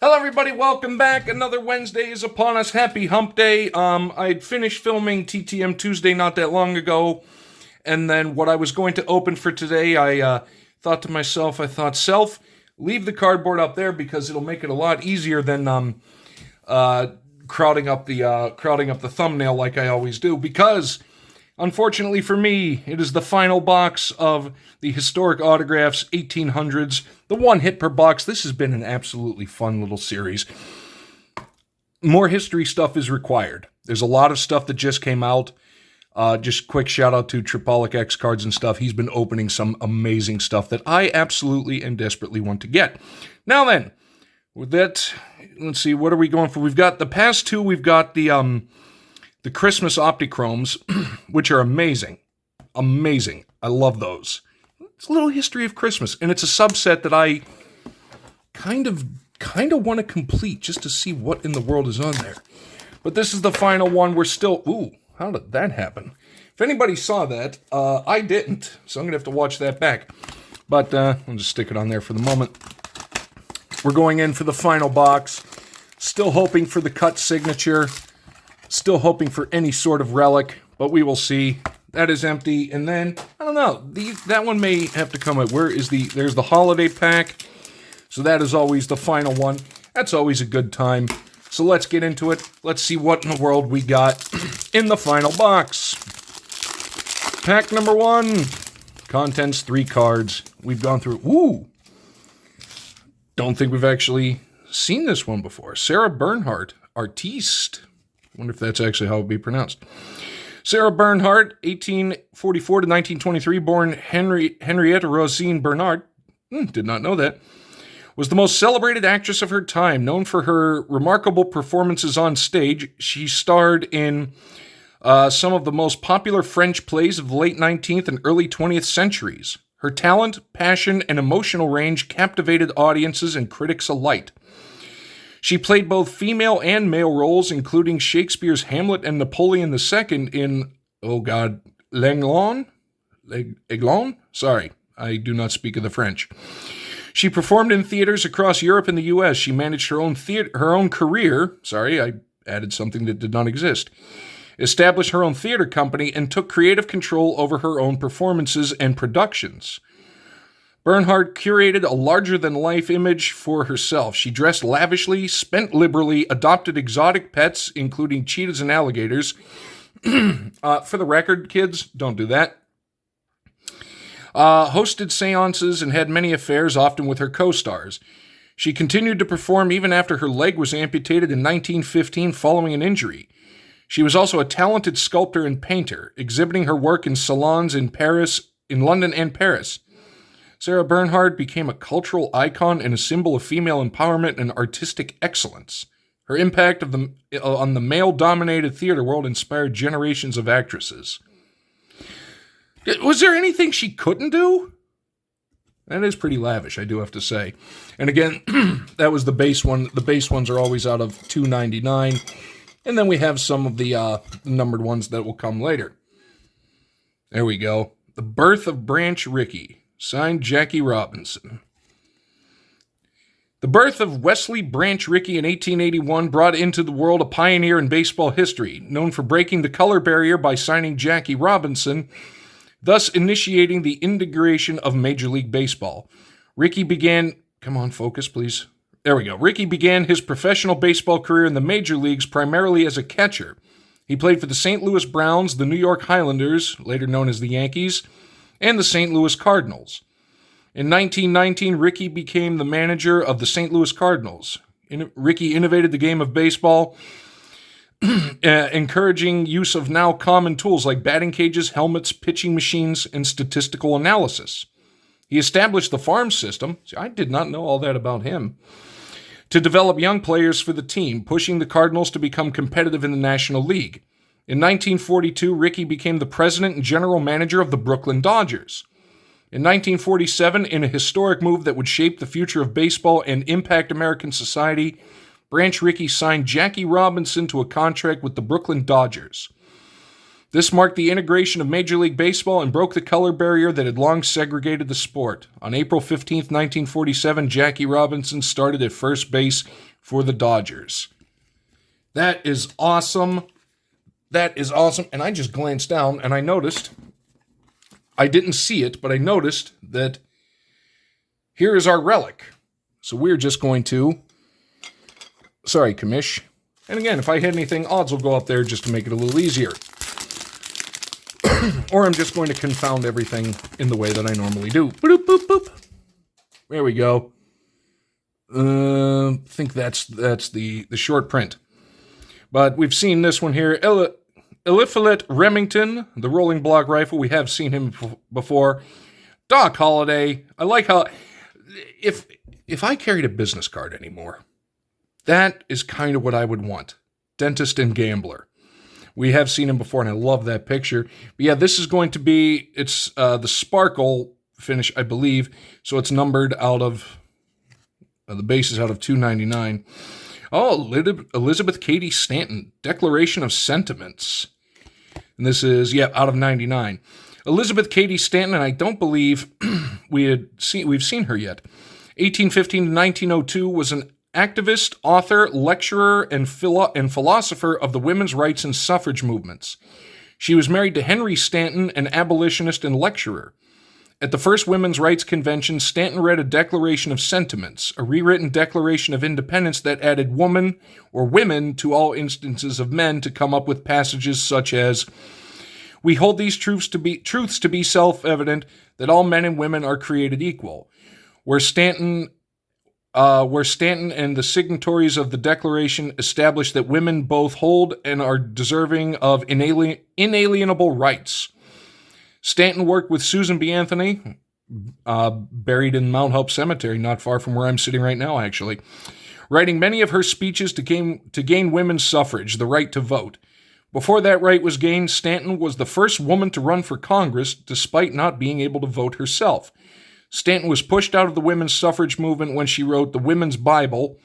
Hello, everybody. Welcome back. Another Wednesday is upon us. Happy Hump Day. I'd finished filming TTM Tuesday not that long ago, and then what I was going to open for today, I thought to myself, self, leave the cardboard up there because it'll make it a lot easier than crowding up the thumbnail like I always do. Because unfortunately for me, it is the final box of the Historic Autographs 1800s, the one hit per box. This has been an absolutely fun little series. More history stuff is required. There's a lot of stuff that just came out. Just quick shout out to Tripolic X Cards and stuff. He's been opening some amazing stuff that I absolutely and desperately want to get. Now then, with that, let's see, what are we going for? We've got the past two. We've got the Christmas Optichromes, which are amazing. Amazing. I love those. It's a little history of Christmas, and it's a subset that I kind of want to complete just to see what in the world is on there. But this is the final one. We're still... Ooh, how did that happen? If anybody saw that, I didn't, so I'm going to have to watch that back. But I'll just stick it on there for the moment. We're going in for the final box. Still hoping for the cut signature. Still hoping for any sort of relic, but we will see. That is empty, and then, I don't know, that one may have to come out. There's the holiday pack, so that is always the final one. That's always a good time. So let's get into it. Let's see what in the world we got in the final box. Pack number 1. Contents 3 cards. We've gone through, don't think we've actually seen this one before. Sarah Bernhardt, Artiste. Wonder if that's actually how it would be pronounced. Sarah Bernhardt, 1844 to 1923, born Henrietta Rosine Bernhardt, did not know that, was the most celebrated actress of her time. Known for her remarkable performances on stage, she starred in some of the most popular French plays of the late 19th and early 20th centuries. Her talent, passion, and emotional range captivated audiences and critics alike. She played both female and male roles, including Shakespeare's Hamlet and Napoleon II in, L'Aiglon? Sorry, I do not speak of the French. She performed in theaters across Europe and the U.S. She managed her own career. Sorry, I added something that did not exist. Established her own theater company and took creative control over her own performances and productions. Bernhardt curated a larger-than-life image for herself. She dressed lavishly, spent liberally, adopted exotic pets, including cheetahs and alligators. For the record, kids, don't do that. Hosted seances and had many affairs, often with her co-stars. She continued to perform even after her leg was amputated in 1915 following an injury. She was also a talented sculptor and painter, exhibiting her work in salons in London and Paris. Sarah Bernhardt became a cultural icon and a symbol of female empowerment and artistic excellence. Her impact on the male-dominated theater world inspired generations of actresses. Was there anything she couldn't do? That is pretty lavish, I do have to say. And again, that was the base one. The base ones are always out of $2.99. And then we have some of the numbered ones that will come later. There we go. The Birth of Branch Rickey. Signed, Jackie Robinson. The birth of Wesley Branch Rickey in 1881 brought into the world a pioneer in baseball history, known for breaking the color barrier by signing Jackie Robinson, thus initiating the integration of Major League Baseball. Rickey began... Come on, focus, please. There we go. Rickey began his professional baseball career in the major leagues primarily as a catcher. He played for the St. Louis Browns, the New York Highlanders, later known as the Yankees, and the St. Louis Cardinals. In 1919, Rickey became the manager of the St. Louis Cardinals. Rickey innovated the game of baseball, encouraging use of now common tools like batting cages, helmets, pitching machines, and statistical analysis. He established the farm system. See, I did not know all that about him. To develop young players for the team, pushing the Cardinals to become competitive in the National League. In 1942, Rickey became the president and general manager of the Brooklyn Dodgers. In 1947, in a historic move that would shape the future of baseball and impact American society, Branch Rickey signed Jackie Robinson to a contract with the Brooklyn Dodgers. This marked the integration of Major League Baseball and broke the color barrier that had long segregated the sport. On April 15, 1947, Jackie Robinson started at first base for the Dodgers. That is awesome. That is awesome. And I just glanced down and I noticed, I didn't see it, but I noticed that here is our relic. So we're just going to, sorry, commish. And again, if I hit anything, odds will go up there just to make it a little easier. Or I'm just going to confound everything in the way that I normally do. Boop, boop, boop. There we go. I think that's the short print. But we've seen this one here. Eliphalet Remington, the rolling block rifle. We have seen him before. Doc Holliday. I like how... If I carried a business card anymore, that is kind of what I would want. Dentist and gambler. We have seen him before, and I love that picture. But yeah, this is going to be, it's the Sparkle finish, I believe. So it's numbered out of, the base is out of 299. Oh, Elizabeth Cady Stanton, Declaration of Sentiments. And this is, yeah, out of 99. Elizabeth Cady Stanton, and I don't believe we've seen her yet. 1815 to 1902 was an activist, author, lecturer, and philosopher of the women's rights and suffrage movements. She was married to Henry Stanton, an abolitionist and lecturer. At the first Women's Rights Convention, Stanton read a Declaration of Sentiments, a rewritten Declaration of Independence that added woman or women to all instances of men to come up with passages such as, "We hold these truths to be self-evident, that all men and women are created equal." Where Stanton and the signatories of the Declaration established that women both hold and are deserving of inalienable rights. Stanton worked with Susan B. Anthony, buried in Mount Hope Cemetery, not far from where I'm sitting right now, actually, writing many of her speeches to gain women's suffrage, the right to vote. Before that right was gained, Stanton was the first woman to run for Congress, despite not being able to vote herself. Stanton was pushed out of the women's suffrage movement when she wrote the Women's Bible.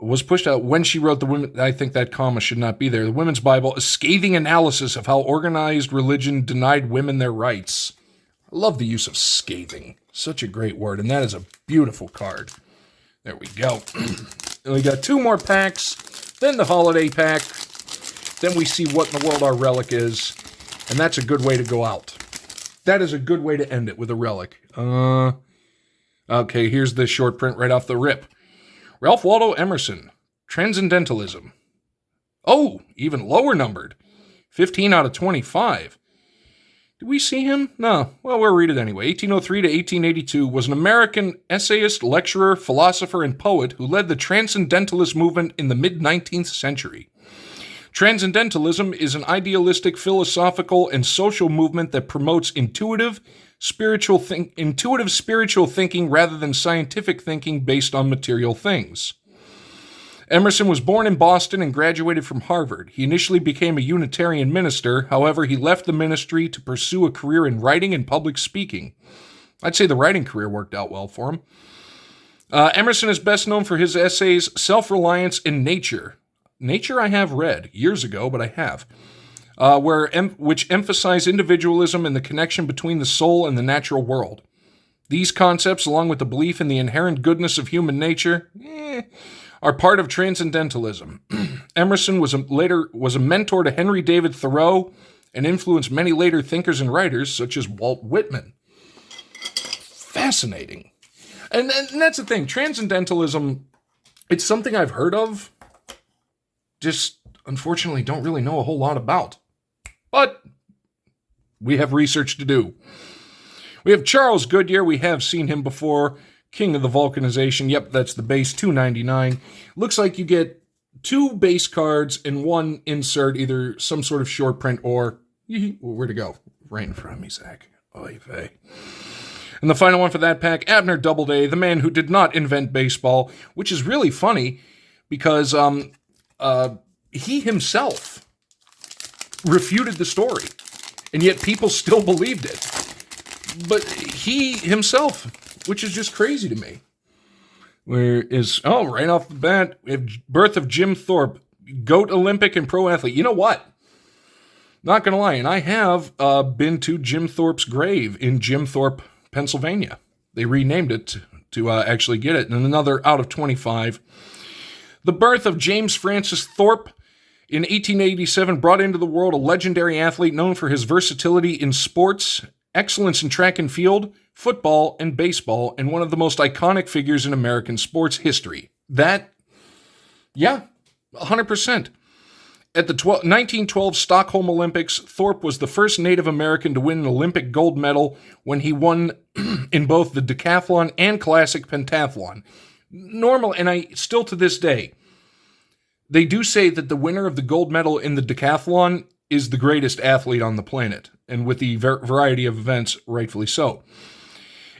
Was pushed out when she wrote the women. I think that comma should not be there. The Women's Bible, a scathing analysis of how organized religion denied women their rights. I love the use of scathing. Such a great word, and that is a beautiful card. There we go. And we got two more packs, then the holiday pack. Then we see what in the world our relic is, and that's a good way to go out. That is a good way to end it with a relic. Okay, here's the short print right off the rip. Ralph Waldo Emerson, Transcendentalism. Oh, even lower numbered. 15 out of 25. Did we see him? No. Well, we'll read it anyway. 1803 to 1882 was an American essayist, lecturer, philosopher, and poet who led the Transcendentalist movement in the mid-19th century. Transcendentalism is an idealistic, philosophical, and social movement that promotes intuitive spiritual thinking rather than scientific thinking based on material things. Emerson was born in Boston and graduated from Harvard. He initially became a Unitarian minister. However, he left the ministry to pursue a career in writing and public speaking. I'd say the writing career worked out well for him. Emerson is best known for his essays Self-Reliance and Nature. Nature I have read years ago, but I have, which emphasize individualism and the connection between the soul and the natural world. These concepts, along with the belief in the inherent goodness of human nature, are part of transcendentalism. Emerson was a mentor to Henry David Thoreau and influenced many later thinkers and writers, such as Walt Whitman. Fascinating. And that's the thing. Transcendentalism, it's something I've heard of, just unfortunately don't really know a whole lot about. But we have research to do. We have Charles Goodyear. We have seen him before. King of the Vulcanization. Yep, that's the base, $2.99. Looks like you get two base cards and one insert, either some sort of short print or... Where'd it go? Right in front of me, Zach. Oy vey. And the final one for that pack, Abner Doubleday, the man who did not invent baseball, which is really funny because he himself refuted the story, and yet people still believed it. But he himself, which is just crazy to me. Right off the bat, we have birth of Jim Thorpe, GOAT Olympic and pro athlete. You know what? Not going to lie, and I have been to Jim Thorpe's grave in Jim Thorpe, Pennsylvania. They renamed it to actually get it. And another out of 25. The birth of James Francis Thorpe in 1887 brought into the world a legendary athlete known for his versatility in sports, excellence in track and field, football, and baseball, and one of the most iconic figures in American sports history. That, yeah, 100%. At the 1912 Stockholm Olympics, Thorpe was the first Native American to win an Olympic gold medal when he won in both the decathlon and classic pentathlon. Normal, and I still to this day, they do say that the winner of the gold medal in the decathlon is the greatest athlete on the planet, and with the variety of events, rightfully so.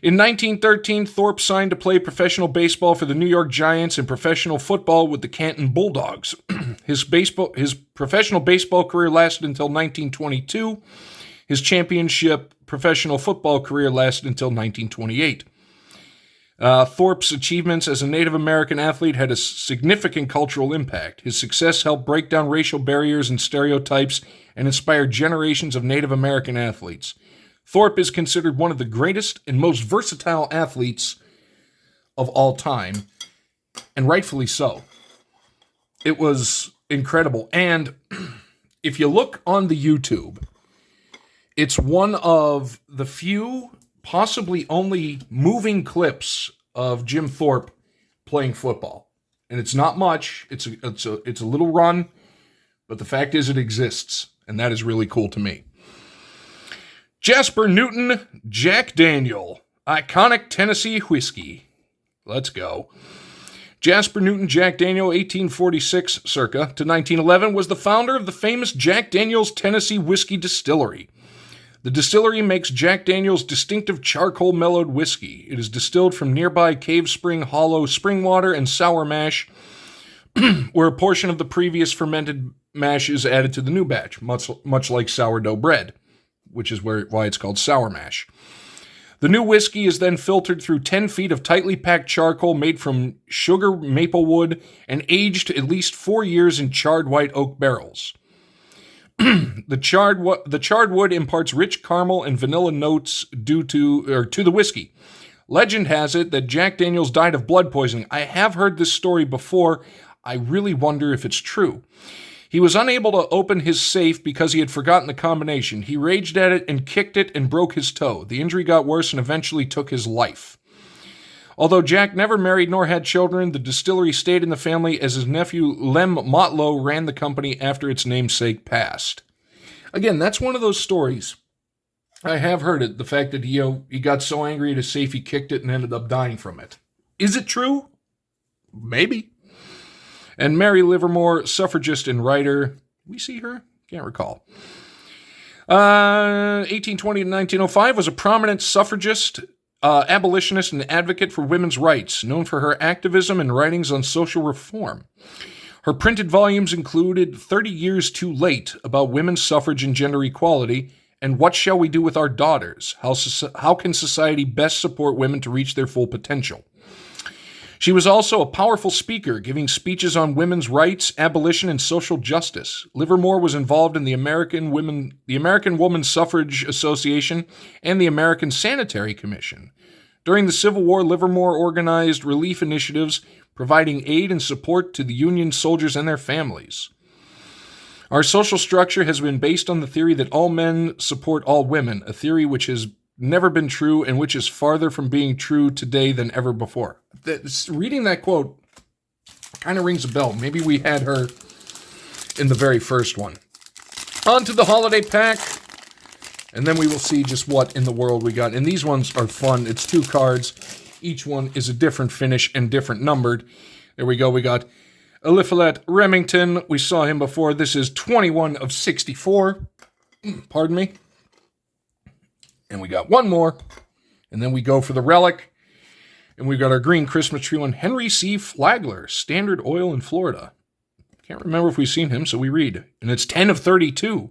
In 1913, Thorpe signed to play professional baseball for the New York Giants and professional football with the Canton Bulldogs. His professional baseball career lasted until 1922. His championship professional football career lasted until 1928. Thorpe's achievements as a Native American athlete had a significant cultural impact. His success helped break down racial barriers and stereotypes and inspired generations of Native American athletes. Thorpe is considered one of the greatest and most versatile athletes of all time, and rightfully so. It was incredible. And if you look on the YouTube, it's one of the few, possibly only moving clips of Jim Thorpe playing football. And it's not much. It's a little run, but the fact is it exists, and that is really cool to me. Jasper Newton Jack Daniel, iconic Tennessee whiskey. Let's go. Jasper Newton Jack Daniel, 1846 circa to 1911, was the founder of the famous Jack Daniel's Tennessee Whiskey Distillery. The distillery makes Jack Daniel's distinctive charcoal mellowed whiskey. It is distilled from nearby Cave Spring Hollow spring water and sour mash, where a portion of the previous fermented mash is added to the new batch, much like sourdough bread, which is why it's called sour mash. The new whiskey is then filtered through 10 feet of tightly packed charcoal made from sugar maple wood and aged at least 4 years in charred white oak barrels. The charred wood imparts rich caramel and vanilla notes to the whiskey. Legend has it that Jack Daniels died of blood poisoning. I have heard this story before. I really wonder if it's true. He was unable to open his safe because he had forgotten the combination. He raged at it and kicked it and broke his toe. The injury got worse and eventually took his life. Although Jack never married nor had children, the distillery stayed in the family as his nephew Lem Motlow ran the company after its namesake passed. Again, that's one of those stories. I have heard it, the fact that he got so angry at his safe he kicked it and ended up dying from it. Is it true? Maybe. And Mary Livermore, suffragist and writer. We see her? Can't recall. 1820 to 1905, was a prominent suffragist, abolitionist, and advocate for women's rights, known for her activism and writings on social reform. Her printed volumes included 30 Years Too Late, about women's suffrage and gender equality, and What Shall We Do with Our Daughters? How can society best support women to reach their full potential? She was also a powerful speaker, giving speeches on women's rights, abolition, and social justice. Livermore was involved in the American Woman Suffrage Association and the American Sanitary Commission. During the Civil War, Livermore organized relief initiatives, providing aid and support to the Union soldiers and their families. Our social structure has been based on the theory that all men support all women, a theory which has never been true and which is farther from being true today than ever before. Reading that quote kind of rings a bell. Maybe we had her in the very first one. On to the holiday pack, and then we will see just what in the world we got. And these ones are fun. It's 2 cards. Each one is a different finish and different numbered. There we go. We got Eliphalet Remington. We saw him before. This is 21 of 64. Pardon me. And we got one more. And then we go for the Relic. And we've got our green Christmas tree one. Henry C. Flagler, Standard Oil in Florida. Can't remember if we've seen him, so we read. And it's 10 of 32.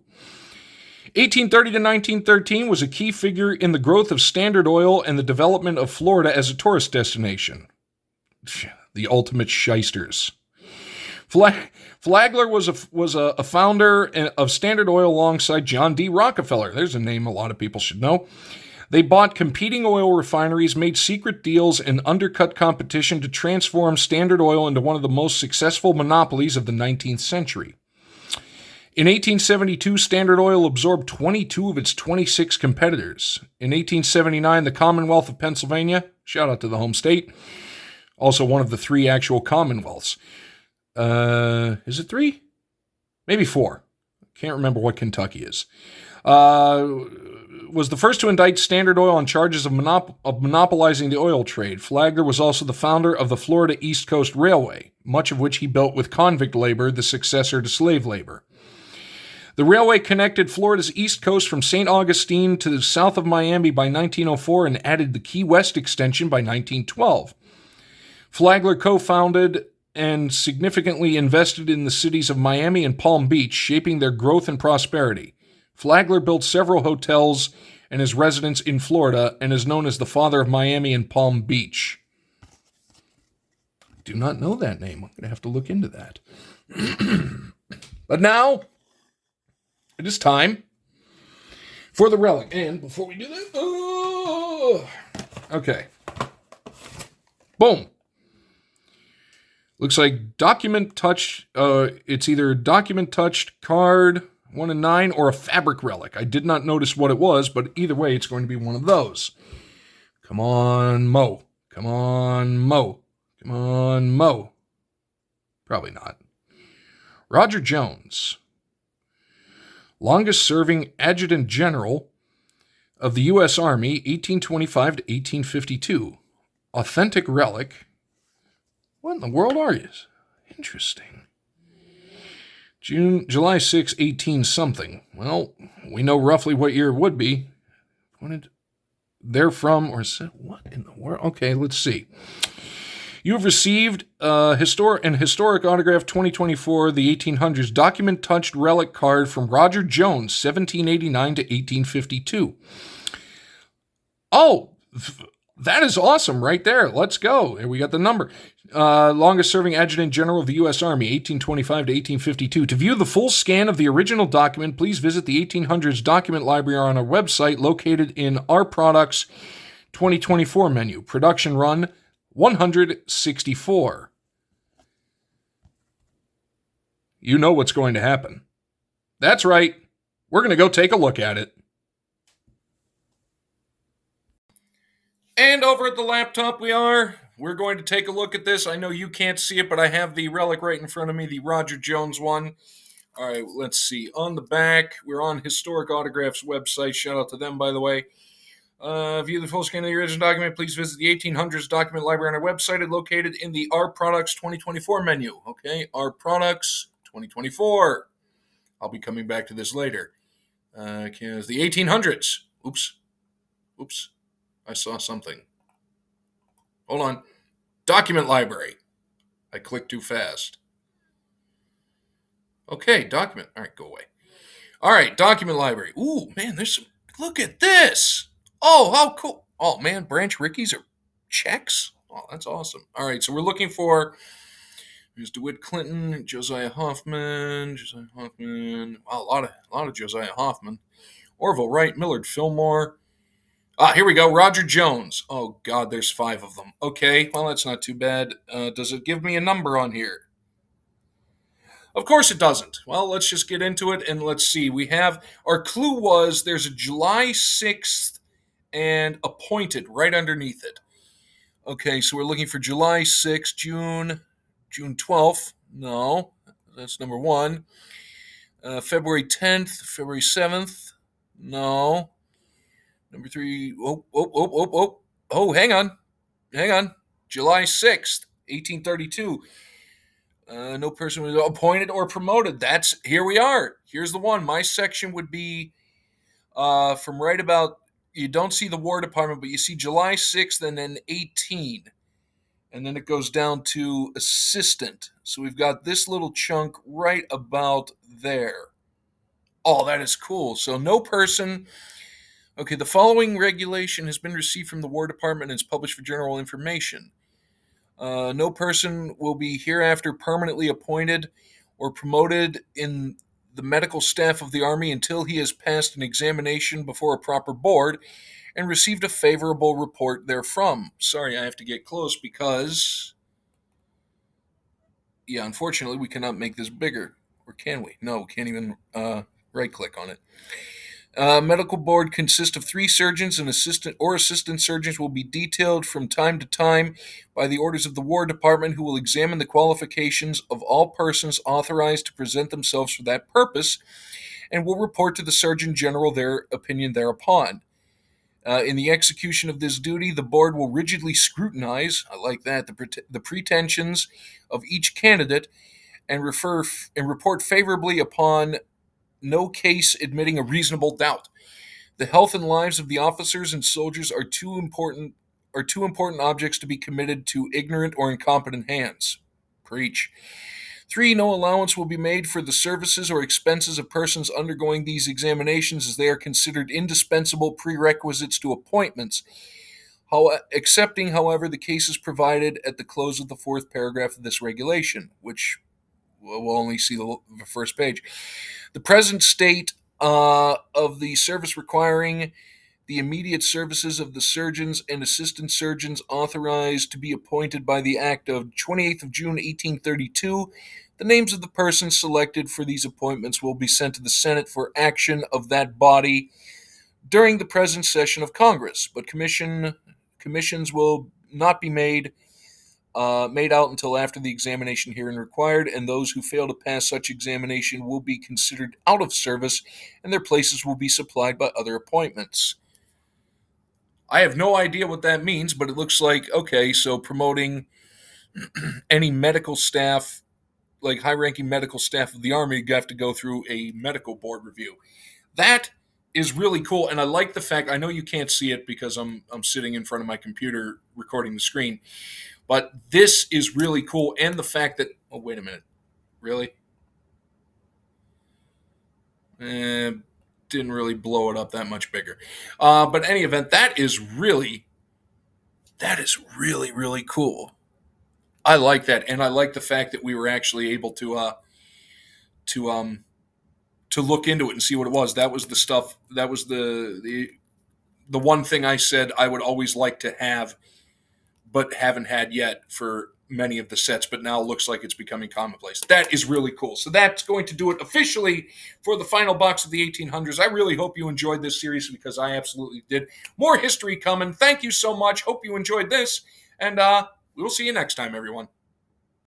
1830 to 1913 was a key figure in the growth of Standard Oil and the development of Florida as a tourist destination. The ultimate shysters. Flagler was a founder of Standard Oil alongside John D. Rockefeller. There's a name a lot of people should know. They bought competing oil refineries, made secret deals, and undercut competition to transform Standard Oil into one of the most successful monopolies of the 19th century. In 1872, Standard Oil absorbed 22 of its 26 competitors. In 1879, the Commonwealth of Pennsylvania, shout out to the home state, also one of the 3 actual Commonwealths. Is it 3? Maybe 4. Can't remember what Kentucky is. Was the first to indict Standard Oil on charges of monopolizing the oil trade. Flagler was also the founder of the Florida East Coast Railway, much of which he built with convict labor, the successor to slave labor. The railway connected Florida's east coast from St. Augustine to the south of Miami by 1904 and added the Key West extension by 1912. Flagler co-founded and significantly invested in the cities of Miami and Palm Beach, shaping their growth and prosperity. Flagler built several hotels and his residence in Florida and is known as the father of Miami and Palm Beach. I do not know that name. I'm going to have to look into that. But now, it is time for the relic. And before we do that, okay. Boom. Looks like document touch. It's either document touched card 1 and 9 or a fabric relic. I did not notice what it was, but either way, it's going to be one of those. Come on, Mo. Come on, Mo. Come on, Mo. Probably not. Roger Jones, longest serving adjutant general of the U.S. Army, 1825 to 1852. Authentic relic. What in the world are you? Interesting. July 6, 18 something. Well, we know roughly what year it would be. They're from, or said, what in the world? Okay, let's see. You have received historic autograph 2024, the 1800s document touched relic card from Roger Jones, 1789 to 1852. Oh, that is awesome right there. Let's go. Here we got the number. Longest serving adjutant general of the U.S. Army, 1825 to 1852. To view the full scan of the original document, please visit the 1800s document library on our website located in Our Products 2024 menu. Production run 164. You know what's going to happen. That's right. We're going to go take a look at it. And over at the laptop we're going to take a look at this. I know you can't see it, but I have the relic right in front of me, the Roger Jones one. All right, let's see. On the back, we're on Historic Autographs website. Shout out to them, by the way. View the full scan of the original document. Please visit the 1800s document library on our website located in the Our Products 2024 menu. Okay, Our Products 2024. I'll be coming back to this later. The 1800s. Oops. I saw something. Hold on. Document library. I clicked too fast. Okay, document. All right, go away. All right, document library. Ooh, man, there's some. Look at this. Oh, how cool. Oh, man, Branch Rickeys are checks. Oh, that's awesome. All right, so we're looking for. There's DeWitt Clinton, Josiah Hoffman. Wow, a lot of Josiah Hoffman. Orville Wright, Millard Fillmore. Here we go. Roger Jones. Oh, God, there's 5 of them. Okay, well, that's not too bad. Does it give me a number on here? Of course it doesn't. Well, let's just get into it and let's see. We have, our clue was there's a July 6th and appointed right underneath it. Okay, so we're looking for July 6th, June 12th. No, that's number 1. February 10th, February 7th. No. Number 3, oh, hang on. July 6th, 1832. No person was appointed or promoted. Here we are. Here's the one. My section would be from right about, you don't see the War Department, but you see July 6th and then 18. And then it goes down to assistant. So we've got this little chunk right about there. Oh, that is cool. So no person. Okay, the following regulation has been received from the War Department and is published for general information. No person will be hereafter permanently appointed or promoted in the medical staff of the Army until he has passed an examination before a proper board and received a favorable report therefrom. Sorry, I have to get close because, yeah, unfortunately, we cannot make this bigger. Or can we? No, we can't even right click on it. Medical board consists of 3 surgeons, and assistant surgeons will be detailed from time to time by the orders of the War Department, who will examine the qualifications of all persons authorized to present themselves for that purpose and will report to the Surgeon General their opinion thereupon. In the execution of this duty, the board will rigidly scrutinize, I like that, the pretensions of each candidate and report favorably upon no case admitting a reasonable doubt. The health and lives of the officers and soldiers are too important objects to be committed to ignorant or incompetent hands. Preach. 3. No allowance will be made for the services or expenses of persons undergoing these examinations, as they are considered indispensable prerequisites to appointments, excepting, however, the cases provided at the close of the 4th paragraph of this regulation, which we'll only see the first page. The present state of the service requiring the immediate services of the surgeons and assistant surgeons authorized to be appointed by the Act of 28th of June 1832. The names of the persons selected for these appointments will be sent to the Senate for action of that body during the present session of Congress, but commissions will not be made out until after the examination herein required, and those who fail to pass such examination will be considered out of service, and their places will be supplied by other appointments. I have no idea what that means, but it looks like, okay, so promoting any medical staff, like high-ranking medical staff of the Army, you have to go through a medical board review. That is really cool, and I like the fact, I know you can't see it because I'm sitting in front of my computer recording the screen, but this is really cool, and the fact that, oh, wait a minute, really? Didn't really blow it up that much bigger. But any event, that is really, really cool. I like that, and I like the fact that we were actually able to to look into it and see what it was. That was the stuff. That was the one thing I said I would always like to have, but haven't had yet for many of the sets. But now it looks like it's becoming commonplace. That is really cool. So that's going to do it officially for the final box of the 1800s. I really hope you enjoyed this series because I absolutely did. More history coming. Thank you so much. Hope you enjoyed this, and we'll see you next time, everyone.